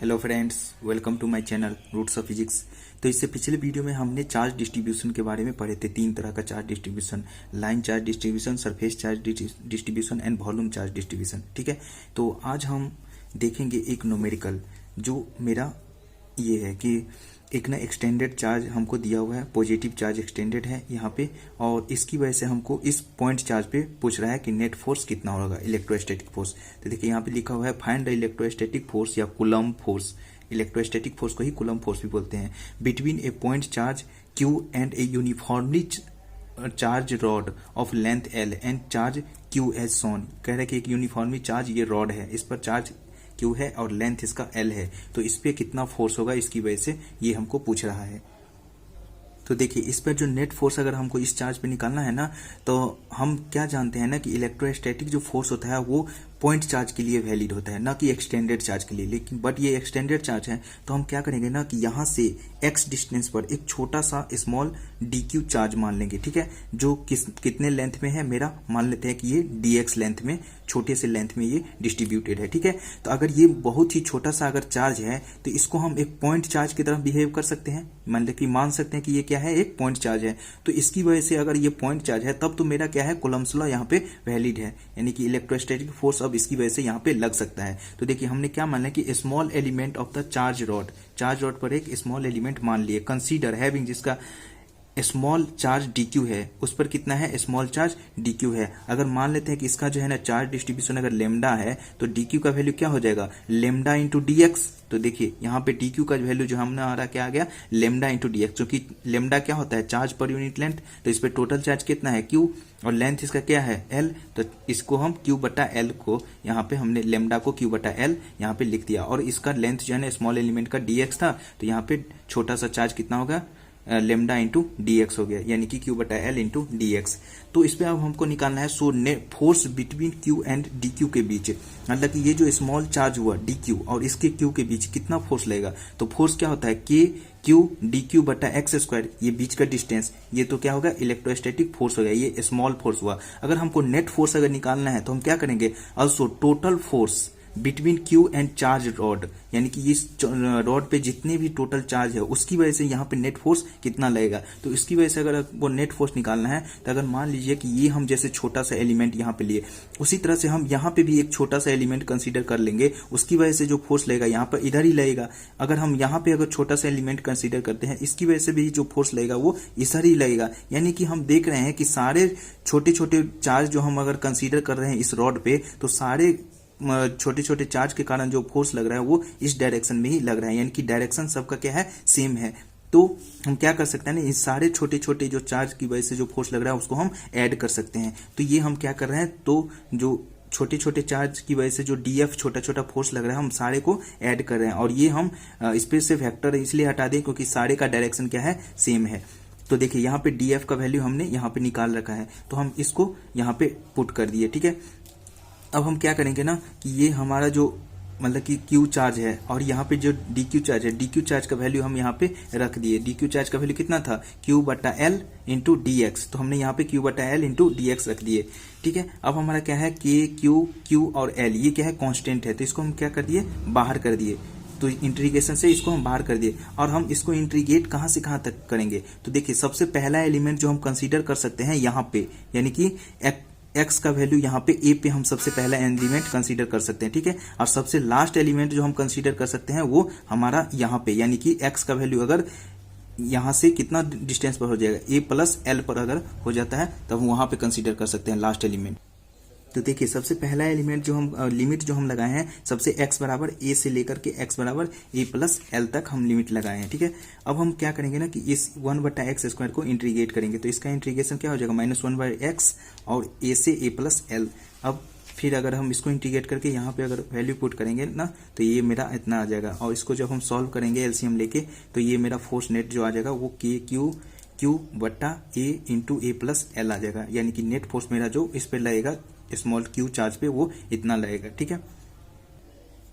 Hello friends, welcome to my channel roots of physics. तो इससे पिछले वीडियो में हमने चार्ज डिस्ट्रीब्यूशन के बारे में पढ़े थे। तीन तरह का charge distribution, line charge distribution, surface charge distribution and volume charge distribution. ठीक है, तो आज हम देखेंगे एक न्यूमेरिकल जो मेरा ये है कि एक ना एक्सटेंडेड चार्ज हमको दिया हुआ है, पॉजिटिव चार्ज एक्सटेंडेड है यहाँ पे, और इसकी वजह से हमको इस पॉइंट चार्ज पे पूछ रहा है कि नेट फोर्स कितना होगा, इलेक्ट्रोस्टैटिक फोर्स। तो देखिए यहाँ पे लिखा हुआ है फाइंड द इलेक्ट्रोस्टैटिक फोर्स या कूलम्ब फोर्स। इलेक्ट्रोस्टैटिक फोर्स को ही कूलम्ब फोर्स भी बोलते हैं। Between a point charge Q and a uniformly charge rod of length L and charge Q as shown. कह रहे हैं कि एक यूनिफॉर्मली चार्ज ये रॉड है, इस पर चार्ज Q है और लेंथ इसका L है, तो इस पे कितना फोर्स होगा, इसकी वजह से ये हमको पूछ रहा है। तो देखिए इस पर जो नेट फोर्स अगर हमको इस चार्ज पे निकालना है ना, तो हम क्या जानते हैं ना कि इलेक्ट्रोस्टैटिक जो फोर्स होता है वो पॉइंट चार्ज के लिए वैलिड होता है, ना कि एक्सटेंडेड चार्ज के लिए। लेकिन बट ये एक्सटेंडेड चार्ज है, तो हम क्या करेंगे ना कि यहाँ से x डिस्टेंस पर एक छोटा सा स्मॉल dq चार्ज मान लेंगे। ठीक है, जो कितने लेंथ में है, मेरा मान लेते हैं कि ये dx लेंथ में, छोटे से लेंथ में ये डिस्ट्रीब्यूटेड है। ठीक है, तो अगर ये बहुत ही छोटा सा अगर चार्ज है तो इसको हम एक पॉइंट चार्ज की तरह बिहेव कर सकते हैं, मान सकते हैं कि ये क्या है, एक पॉइंट चार्ज है। तो इसकी वजह से अगर ये पॉइंट चार्ज है तब तो मेरा क्या है, कूलम्ब्स लॉ यहाँ पे वैलिड है, यानी कि इलेक्ट्रोस्टैटिक फोर्स अब इसकी वजह से यहाँ पे लग सकता है। तो देखिए हमने क्या मान लिया कि small element of the charge rod पर एक स्मॉल एलिमेंट मान लिए, कंसीडर हैविंग, जिसका स्मॉल चार्ज dq है, उस पर कितना है, स्मॉल चार्ज dq है। अगर मान लेते हैं कि इसका जो है ना चार्ज डिस्ट्रीब्यूशन अगर लेमडा है तो dq का वैल्यू क्या हो जाएगा, लेमडा इंटू dx। तो देखिए यहाँ पे dq का वैल्यू जो हमने आ रहा क्या आ गया, लेमडा इंटू dx, क्योंकि लेमडा क्या होता है, चार्ज पर यूनिट लेंथ। तो इस पे टोटल चार्ज कितना है, q, और लेंथ इसका क्या है, l। तो इसको हम q बटा l को यहाँ पे हमने लेमडा को q बटा l यहाँ पे लिख दिया, और इसका लेंथ जो है ना स्मॉल एलिमेंट का dx था, तो यहाँ पे छोटा सा चार्ज कितना होगा, लेमडा इंटू dx हो गया, यानी कि q बटा l इंटू dx। तो इस पे अब हमको निकालना है so force between q and dq के बीच, मतलब कि ये जो स्मॉल चार्ज हुआ dq और इसके q के बीच कितना फोर्स लगेगा। तो फोर्स क्या होता है, k q dq बटा x स्क्वायर, ये बीच का डिस्टेंस, ये तो क्या होगा, इलेक्ट्रोस्टैटिक फोर्स हो गया, ये स्मॉल फोर्स हुआ। अगर हमको नेट फोर्स अगर निकालना है तो हम क्या करेंगे, also total force between Q and charge rod, यानी कि इस रॉड पे जितने भी टोटल चार्ज है उसकी वजह से यहाँ पे नेट फोर्स कितना लगेगा। तो इसकी वजह से अगर वो नेट फोर्स निकालना है तो अगर मान लीजिए कि ये हम जैसे छोटा सा एलिमेंट यहाँ पे लिए, उसी तरह से हम यहाँ पे भी एक छोटा सा एलिमेंट कंसीडर कर लेंगे, उसकी वजह से जो फोर्स लगेगा यहाँ पर इधर ही लगेगा। अगर हम यहाँ पे अगर छोटा सा एलिमेंट कंसीडर करते हैं, इसकी वजह से भी जो फोर्स लगेगा वो इधर ही लगेगा। यानी कि हम देख रहे हैं कि सारे छोटे छोटे चार्ज जो हम अगर कंसीडर कर रहे हैं इस रॉड पे, तो सारे छोटे छोटे चार्ज के कारण जो फोर्स लग रहा है वो इस डायरेक्शन में ही लग रहा है, यानी कि डायरेक्शन सबका क्या है, सेम है। तो हम क्या कर सकते हैं ना, इन सारे छोटे छोटे जो चार्ज की वजह से जो फोर्स लग रहा है उसको हम ऐड कर सकते हैं। तो ये हम क्या कर रहे हैं, तो जो छोटे छोटे चार्ज की वजह से जो df छोटा छोटा फोर्स लग रहा है हम सारे को ऐड कर रहे हैं, और ये हम स्पेस से फैक्टर इसलिए हटा दें क्योंकि सारे का डायरेक्शन क्या है, सेम है। तो देखिए यहाँ पे df का वैल्यू हमने यहाँ पे निकाल रखा है, तो हम इसको यहाँ पे पुट कर दिए। ठीक है, अब हम क्या करेंगे ना कि ये हमारा जो मतलब कि Q चार्ज है और यहाँ पे जो dq चार्ज है, dq चार्ज का वैल्यू हम यहाँ पे रख दिए। dq चार्ज का वैल्यू कितना था, q बटा l इंटू dx, तो हमने यहाँ पे q बटा l इंटू dx रख दिए। ठीक है, अब हमारा क्या है, k q और l, ये क्या है, कांस्टेंट है, तो इसको हम क्या कर दिए, बाहर कर दिए। तो इंटीग्रेशन से इसको हम बाहर कर दिए, और हम इसको इंटीग्रेट कहाँ से कहाँ तक करेंगे। तो देखिए सबसे पहला एलिमेंट जो हम कंसीडर कर सकते हैं यहाँ पे, यानी कि x का वैल्यू यहाँ पे a पे हम सबसे पहला एलिमेंट कंसीडर कर सकते हैं। ठीक है, और सबसे लास्ट एलिमेंट जो हम कंसीडर कर सकते हैं वो हमारा यहाँ पे, यानी कि x का वैल्यू अगर यहाँ से कितना डिस्टेंस पर हो जाएगा, a प्लस l पर अगर हो जाता है तब हम वहां पे कंसीडर कर सकते हैं लास्ट एलिमेंट। तो देखिए सबसे पहला एलिमेंट जो हम लिमिट जो हम लगाए हैं, सबसे x बराबर a से लेकर के x बराबर a प्लस l तक हम लिमिट लगाए हैं। ठीक है, अब हम क्या करेंगे ना कि इस 1 बटा एक्स स्क्वायर को इंटीग्रेट करेंगे, तो इसका इंटीग्रेशन क्या हो जाएगा, -1/x और a से a प्लस l। अब फिर अगर हम इसको इंटीग्रेट करके यहाँ पे अगर वैल्यू पुट करेंगे ना, तो ये मेरा इतना आ जाएगा, और इसको जब हम सॉल्व करेंगे एलसीएम लेके, तो ये मेरा फोर्स नेट जो आ जाएगा वो q बटा a into a plus l आ जाएगा, यानी कि नेट फोर्स मेरा जो इस पे लगेगा स्मॉल q चार्ज पे वो इतना लगेगा। ठीक है,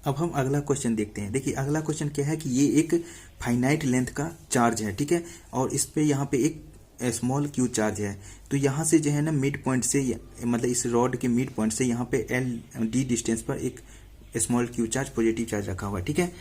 अब हम अगला क्वेश्चन देखते हैं। देखिए अगला क्वेश्चन क्या है कि ये एक फाइनाइट लेंथ का चार्ज है। ठीक है, और इस पे यहाँ पे एक स्मॉल q चार्ज है, तो यहाँ से जो है ना मिड पॉइंट से, मतलब इस रॉड के मिड पॉइंट से यहाँ पे d डिस्टेंस पर एक small q charge, positive charge रखा हुआ है। ठीक है,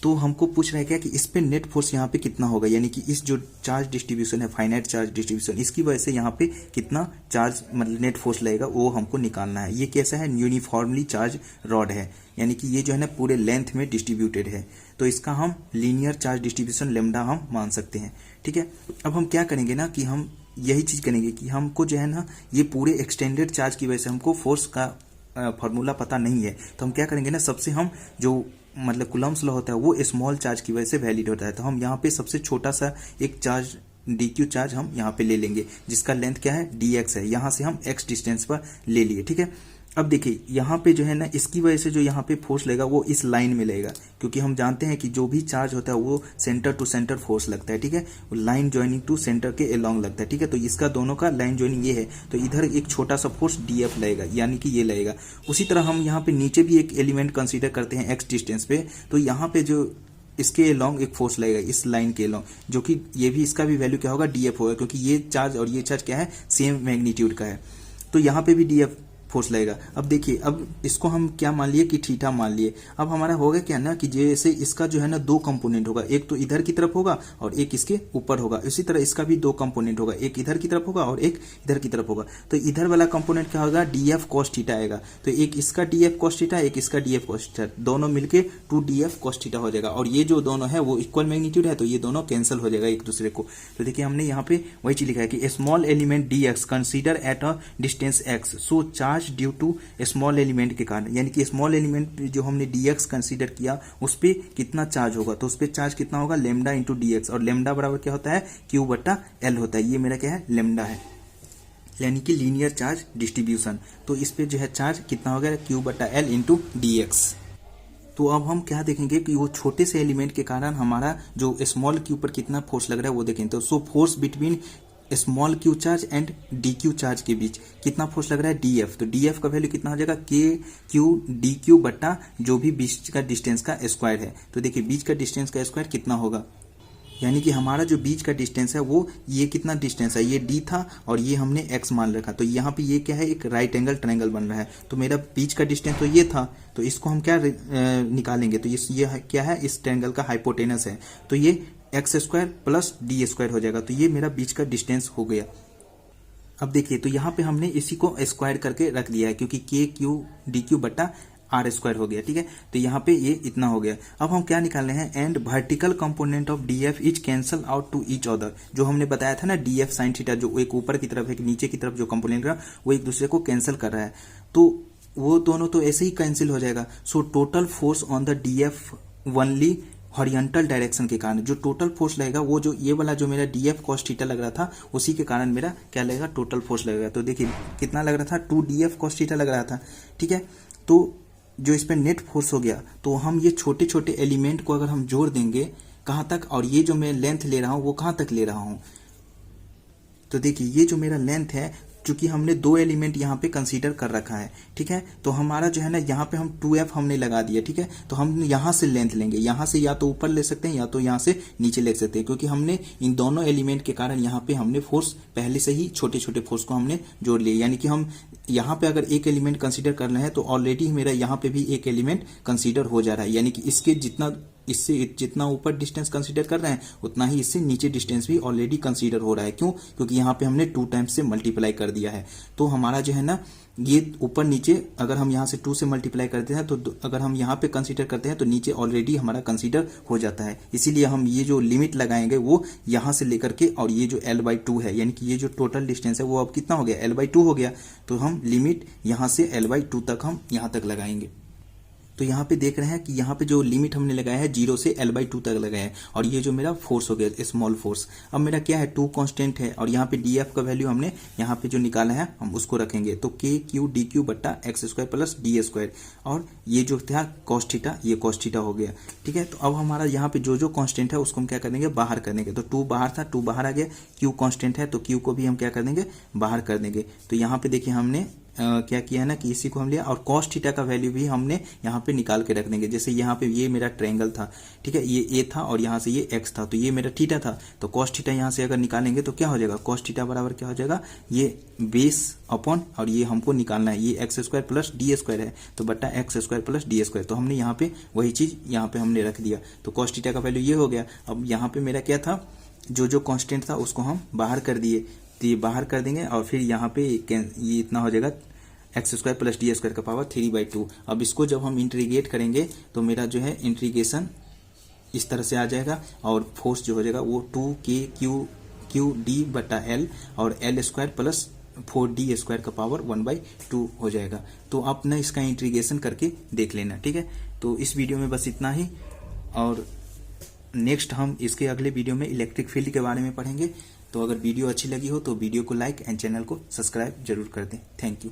तो हमको पूछ रहा है क्या कि इस पे नेट फोर्स यहाँ पे कितना होगा, यानी कि इस जो चार्ज डिस्ट्रीब्यूशन है, फाइनाइट चार्ज डिस्ट्रीब्यूशन, इसकी वजह से यहाँ पे कितना चार्ज मतलब नेट फोर्स लगेगा वो हमको निकालना है। ये कैसा है, यूनिफॉर्मली चार्ज रॉड है, यानी कि ये जो है ना पूरे लेंथ में डिस्ट्रीब्यूटेड है, तो इसका हम लीनियर चार्ज डिस्ट्रीब्यूशन लेमडा हम मान सकते हैं। ठीक है, अब हम क्या करेंगे ना कि हम यही चीज करेंगे कि हमको जो है ना ये पूरे एक्सटेंडेड चार्ज की वजह से हमको फोर्स का फॉर्मूला पता नहीं है, तो हम क्या करेंगे ना, सबसे हम जो मतलब कूलम्ब्स लॉ होता है वो स्मॉल चार्ज की वजह से वैलिड होता है, तो हम यहाँ पे सबसे छोटा सा एक चार्ज dq चार्ज हम यहाँ पे ले लेंगे जिसका लेंथ क्या है dx है, यहाँ से हम x डिस्टेंस पर ले लिए। ठीक है, अब देखिए यहाँ पे जो है ना इसकी वजह से जो यहाँ पे फोर्स लगेगा वो इस लाइन में लगेगा, क्योंकि हम जानते हैं कि जो भी चार्ज होता है वो सेंटर टू सेंटर फोर्स लगता है। ठीक है, लाइन ज्वाइनिंग टू सेंटर के अलोंग लगता है। ठीक है, तो इसका दोनों का लाइन ज्वाइनिंग ये है, तो इधर एक छोटा सा फोर्स df लगेगा, यानी कि ये लगेगा। उसी तरह हम यहाँ पे नीचे भी एक एलिमेंट कंसीडर करते हैं x डिस्टेंस पे, तो यहाँ पे जो इसके अलोंग एक फोर्स लगेगा इस लाइन के अलोंग, जो कि ये भी इसका भी वैल्यू क्या होगा df होगा, क्योंकि ये चार्ज और ये चार्ज क्या है सेम मैग्नीट्यूड का है, तो यहाँ पे भी df फोर्स लगेगा। अब देखिए, अब इसको हम क्या मान लिए कि थीटा मान लिए। अब हमारा होगा क्या ना कि जैसे इसका जो है ना दो कंपोनेंट होगा, एक तो इधर की तरफ होगा और एक इसके ऊपर होगा, इसी तरह इसका भी दो कंपोनेंट होगा, एक इधर की तरफ होगा और एक इधर की तरफ होगा। तो इधर वाला कंपोनेंट क्या होगा, df cos थीटा आएगा, तो एक इसका df cos थीटा, एक इसका df cos थीटा, दोनों मिलके 2df cos थीटा हो जाएगा, और ये जो दोनों है वो इक्वल मैग्नीट्यूड है, तो ये दोनों कैंसिल हो जाएगा एक दूसरे को। तो देखिए हमने यहाँ पे वही चीज लिखा है कि small element dx consider at a distance x, so charge due to small element के कारण, यानी कि स्मॉल एलिमेंट जो हमने dx कंसीडर किया उस पे कितना चार्ज होगा, तो उस पे चार्ज कितना होगा लेमडा इंटू dx, और लेमडा बराबर क्या होता है q बटा l होता है, ये मेरा क्या है लेमडा है, यानी कि लीनियर चार्ज डिस्ट्रीब्यूशन। तो इस पे जो है चार्ज कितना हो गया q बटा l इंटू dx। तो अब हम क्या देखेंगे कि वो छोटे से एलिमेंट के कारण हमारा जो स्मॉल q पर कितना फोर्स लग रहा है वो देखेंगे। तो so force between small q charge and dq charge के बीच कितना फोर्स लग रहा है df, तो df का वैल्यू कितना हो जाएगा k q dq बटा जो भी बीच का डिस्टेंस का स्क्वायर है। तो देखिए बीच का डिस्टेंस का स्क्वायर कितना होगा, यानी कि हमारा जो बीच का डिस्टेंस है वो ये कितना डिस्टेंस है, ये d था और ये हमने x मान रखा, तो यहाँ पे ये क्या है एक राइट एंगल ट्रायंगल बन रहा है, तो मेरा बीच का डिस्टेंस तो ये था, तो इसको हम क्या निकालेंगे, तो ये क्या है इस ट्रायंगल का हाइपोटेनस है, तो ये x square plus D square हो जाएगा, तो ये मेरा बीच का डिस्टेंस हो गया। अब देखिए तो यहाँ पे हमने इसी को स्क्वायर करके रख दिया है, क्योंकि के क्यू डी क्यू बटा आर स्क्वायर हो गया। ठीक है, तो यहाँ पे ये इतना हो गया। अब हम क्या निकाल रहे हैं, and vertical component of d f is cancel out to each other, जो हमने बताया था ना डीएफ साइन थीटा, जो एक ऊपर की तरफ है कि नीचे की तरफ जो कंपोनेंट रहा वो एक दूसरे को कैंसिल कर रहा है, तो वो दोनों तो ऐसे ही कैंसिल हो जाएगा। So total force on the DF only horizontal direction के कारण जो टोटल फोर्स लगेगा वो जो ये वाला जो मेरा डीएफ कॉस थीटा लग रहा था उसी के कारण मेरा क्या लगेगा टोटल फोर्स लगेगा। तो देखिए कितना लग रहा था 2df कॉस थीटा लग रहा था। ठीक है, तो जो इस पे नेट फोर्स हो गया, तो हम ये छोटे छोटे एलिमेंट को अगर हम जोड़ देंगे कहाँ तक, और ये जो मैं लेंथ ले रहा हूँ वो कहाँ तक ले रहा हूँ, तो देखिए ये जो मेरा लेंथ है, चूंकि हमने दो एलिमेंट यहाँ पे कंसीडर कर रखा है, ठीक है, तो हमारा जो है ना यहाँ पे हम 2f हमने लगा दिया। ठीक है, तो हम यहाँ से लेंथ लेंगे, यहाँ से या तो ऊपर ले सकते हैं या तो यहाँ से नीचे ले सकते हैं, क्योंकि हमने इन दोनों एलिमेंट के कारण यहाँ पे हमने फोर्स पहले से ही छोटे छोटे फोर्स को हमने जोड़ लिए, यानी कि हम यहाँ पे अगर एक एलिमेंट कंसीडर कर रहे हैं तो ऑलरेडी मेरा यहाँ पे भी एक एलिमेंट कंसीडर हो जा रहा है, यानी कि इसके इससे जितना ऊपर डिस्टेंस कंसीडर कर रहे हैं उतना ही इससे नीचे डिस्टेंस भी ऑलरेडी कंसीडर हो रहा है। क्यों? क्योंकि यहाँ पे हमने 2 टाइम्स से मल्टीप्लाई कर दिया है, तो हमारा जो है ना ये ऊपर नीचे अगर हम यहाँ से 2 से मल्टीप्लाई करते हैं तो अगर हम यहाँ पे कंसीडर करते हैं तो नीचे ऑलरेडी हमारा कंसीडर हो जाता है। इसीलिए हम ये जो लिमिट लगाएंगे वो यहाँ से लेकर के, और ये जो l/2 है यानी कि ये जो टोटल डिस्टेंस है वो अब कितना हो गया l/2 हो गया, तो हम लिमिट यहाँ से l/2 तक हम यहाँ तक लगाएंगे। तो यहाँ पे देख रहे हैं कि यहाँ पे जो लिमिट हमने लगाया है 0 से l/2 तक लगाया है, और ये जो मेरा फोर्स हो गया स्मॉल फोर्स। अब मेरा क्या है 2 कांस्टेंट है, और यहाँ पे df का वैल्यू हमने यहाँ पे जो निकाला है हम उसको रखेंगे, तो k q dq बट्टा x square plus D square, और ये जो था कॉस थीटा, ये कॉस थीटा हो गया। ठीक है, तो अब हमारा यहाँ पे जो जो कांस्टेंट है उसको हम क्या कर देंगे बाहर कर देंगे, तो 2 बाहर था 2 बाहर आ गया, q कांस्टेंट है तो q को भी हम क्या कर देंगे बाहर कर देंगे। तो यहाँ पे देखिए हमने क्या किया है ना कि इसी को हम लिया और कॉस्ट थीटा का वैल्यू भी हमने यहाँ पे निकाल के रख देंगे। जैसे यहाँ पे ये मेरा ट्रायंगल था, ठीक है, ये ए था और यहाँ से ये एक्स था, तो ये मेरा थीटा था, तो कॉस्ट थीटा यहाँ से अगर निकालेंगे तो क्या हो जाएगा, कॉस्ट थीटा बराबर क्या हो जाएगा, ये बेस अपॉन और ये हमको निकालना है, ये x square plus D square है तो बट्टा x square plus D square, तो हमने यहाँ पे वही चीज यहाँ पे हमने रख दिया। तो कॉस्ट थीटा का वैल्यू ये हो गया। अब यहाँ पे मेरा क्या था, जो कांस्टेंट था उसको हम बाहर कर दिए, तो ये बाहर कर देंगे और फिर यहाँ पे ये इतना हो जाएगा x square plus D square का पावर 3/2। अब इसको जब हम इंटीग्रेट करेंगे तो मेरा जो है इंटीग्रेशन इस तरह से आ जाएगा और फोर्स जो हो जाएगा वो 2k क्यू डी बटा एल और L square plus 4d square का पावर 1/2 हो जाएगा। तो आप ना इसका इंटीग्रेशन करके देख लेना, ठीक है। तो इस वीडियो में बस इतना ही, और नेक्स्ट हम इसके अगले वीडियो में इलेक्ट्रिक फील्ड के बारे में पढ़ेंगे। तो अगर वीडियो अच्छी लगी हो तो वीडियो को लाइक एंड चैनल को सब्सक्राइब जरूर कर दें। Thank you.